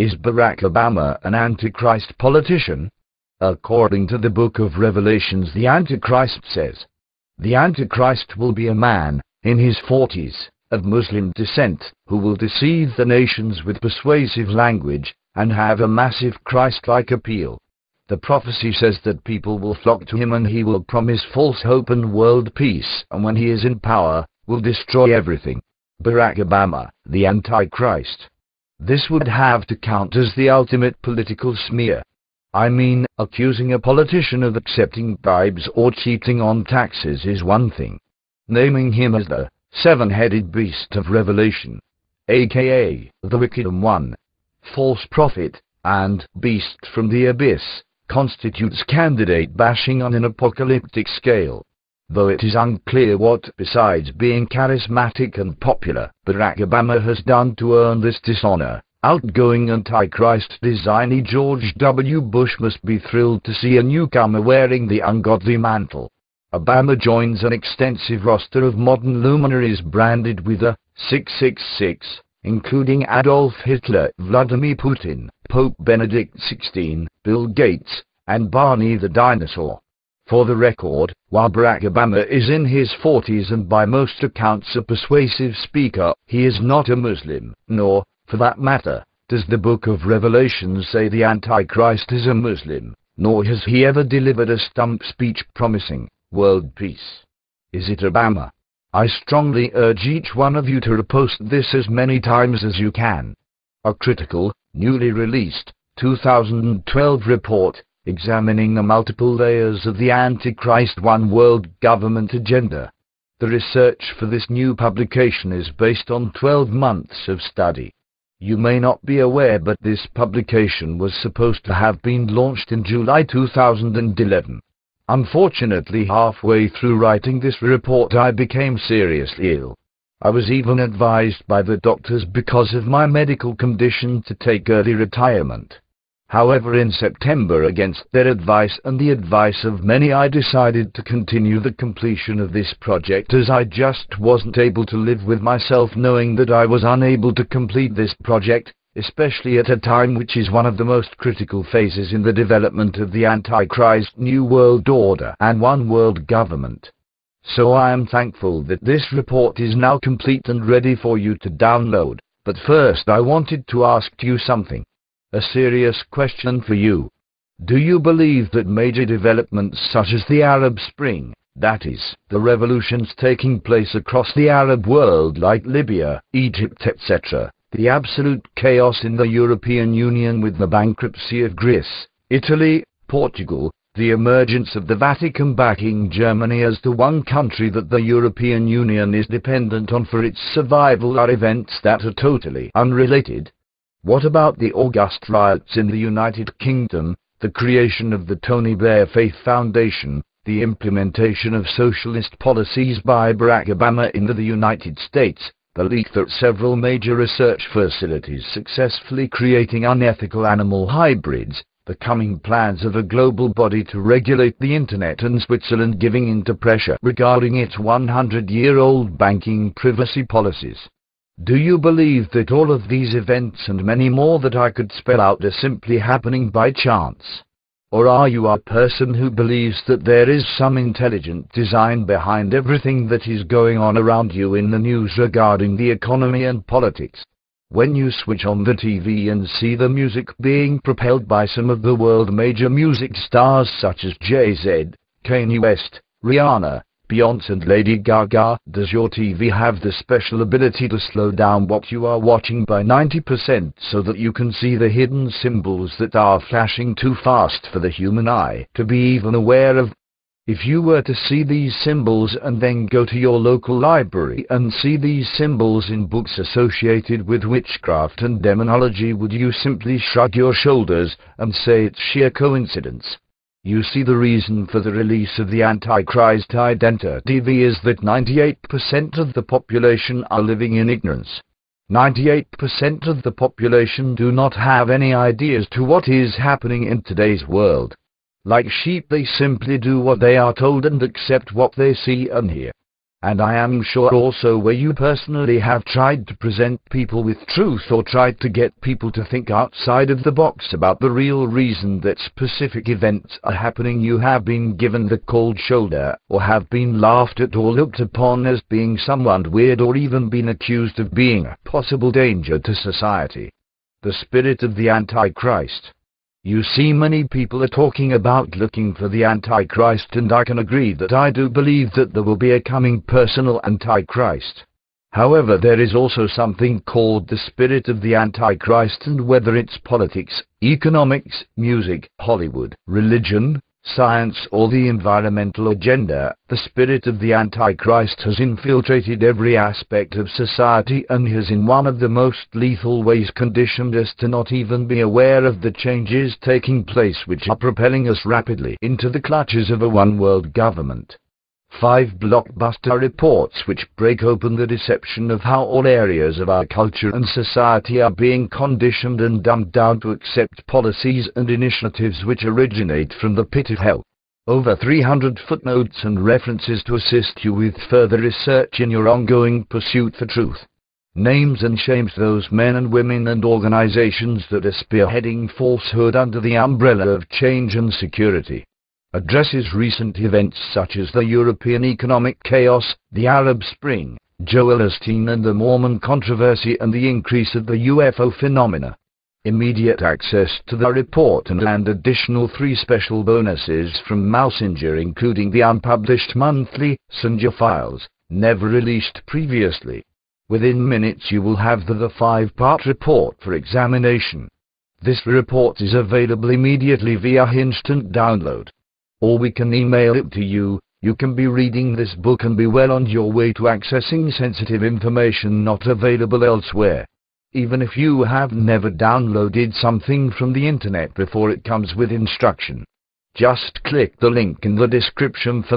Is Barack Obama an antichrist politician? According to the book of Revelations, the Antichrist says, "The Antichrist will be a man, in his 40s, of Muslim descent, who will deceive the nations with persuasive language, and have a massive Christ-like appeal." The prophecy says that people will flock to him and he will promise false hope and world peace, and when he is in power, will destroy everything. Barack Obama, the Antichrist. This would have to count as the ultimate political smear. I mean, accusing a politician of accepting bribes or cheating on taxes is one thing. Naming him as the seven-headed beast of Revelation, aka the Wicked One, false prophet, and beast from the abyss, constitutes candidate bashing on an apocalyptic scale. Though it is unclear what, besides being charismatic and popular, Barack Obama has done to earn this dishonor, outgoing Antichrist designee George W. Bush must be thrilled to see a newcomer wearing the ungodly mantle. Obama joins an extensive roster of modern luminaries branded with a 666, including Adolf Hitler, Vladimir Putin, Pope Benedict XVI, Bill Gates, and Barney the dinosaur. For the record, while Barack Obama is in his 40s and by most accounts a persuasive speaker, he is not a Muslim, nor, for that matter, does the book of Revelation say the Antichrist is a Muslim, nor has he ever delivered a stump speech promising world peace. Is it Obama? I strongly urge each one of you to repost this as many times as you can. A critical, newly released, 2012 report, examining the multiple layers of the Antichrist One World Government agenda. The research for this new publication is based on 12 months of study. You may not be aware, but this publication was supposed to have been launched in July 2011. Unfortunately, halfway through writing this report I became seriously ill. I was even advised by the doctors because of my medical condition to take early retirement. However, in September, against their advice and the advice of many, I decided to continue the completion of this project, as I just wasn't able to live with myself knowing that I was unable to complete this project, especially at a time which is one of the most critical phases in the development of the Antichrist New World Order and One World Government. So I am thankful that this report is now complete and ready for you to download. But first I wanted to ask you something. A serious question for you. Do you believe that major developments such as the Arab Spring, that is, the revolutions taking place across the Arab world like Libya, Egypt, etc., the absolute chaos in the European Union with the bankruptcy of Greece, Italy, Portugal, the emergence of the Vatican backing Germany as the one country that the European Union is dependent on for its survival, are events that are totally unrelated? What about the August riots in the United Kingdom, the creation of the Tony Blair Faith Foundation, the implementation of socialist policies by Barack Obama in the United States, the leak that several major research facilities successfully creating unethical animal hybrids, the coming plans of a global body to regulate the internet, and Switzerland giving in to pressure regarding its 100-year-old banking privacy policies? Do you believe that all of these events and many more that I could spell out are simply happening by chance? Or are you a person who believes that there is some intelligent design behind everything that is going on around you in the news regarding the economy and politics? When you switch on the TV and see the music being propelled by some of the world's major music stars such as Jay-Z, Kanye West, Rihanna, Beyoncé and Lady Gaga, does your TV have the special ability to slow down what you are watching by 90% so that you can see the hidden symbols that are flashing too fast for the human eye to be even aware of? If you were to see these symbols and then go to your local library and see these symbols in books associated with witchcraft and demonology, would you simply shrug your shoulders and say it's sheer coincidence? You see, the reason for the release of the Antichrist identity is that 98% of the population are living in ignorance. 98% of the population do not have any ideas to what is happening in today's world. Like sheep, they simply do what they are told and accept what they see and hear. And I am sure also where you personally have tried to present people with truth or tried to get people to think outside of the box about the real reason that specific events are happening, you have been given the cold shoulder, or have been laughed at or looked upon as being someone weird, or even been accused of being a possible danger to society. The spirit of the Antichrist. You see, many people are talking about looking for the Antichrist, and I can agree that I do believe that there will be a coming personal Antichrist. However, there is also something called the spirit of the Antichrist, and whether it's politics, economics, music, Hollywood, religion, science, or the environmental agenda, the spirit of the Antichrist has infiltrated every aspect of society and has in one of the most lethal ways conditioned us to not even be aware of the changes taking place, which are propelling us rapidly into the clutches of a one-world government. 5 blockbuster reports which break open the deception of how all areas of our culture and society are being conditioned and dumbed down to accept policies and initiatives which originate from the pit of hell. Over 300 footnotes and references to assist you with further research in your ongoing pursuit for truth. Names and shames those men and women and organizations that are spearheading falsehood under the umbrella of change and security. Addresses recent events such as the European economic chaos, the Arab Spring, Joel Osteen and the Mormon controversy, and the increase of the UFO phenomena. Immediate access to the report and additional 3 special bonuses from Mousinger, including the unpublished monthly Singer files, never released previously. Within minutes you will have the 5-part report for examination. This report is available immediately via instant download. Or we can email it to you. You can be reading this book and be well on your way to accessing sensitive information not available elsewhere. Even if you have never downloaded something from the internet before it comes with instruction. Just click the link in the description for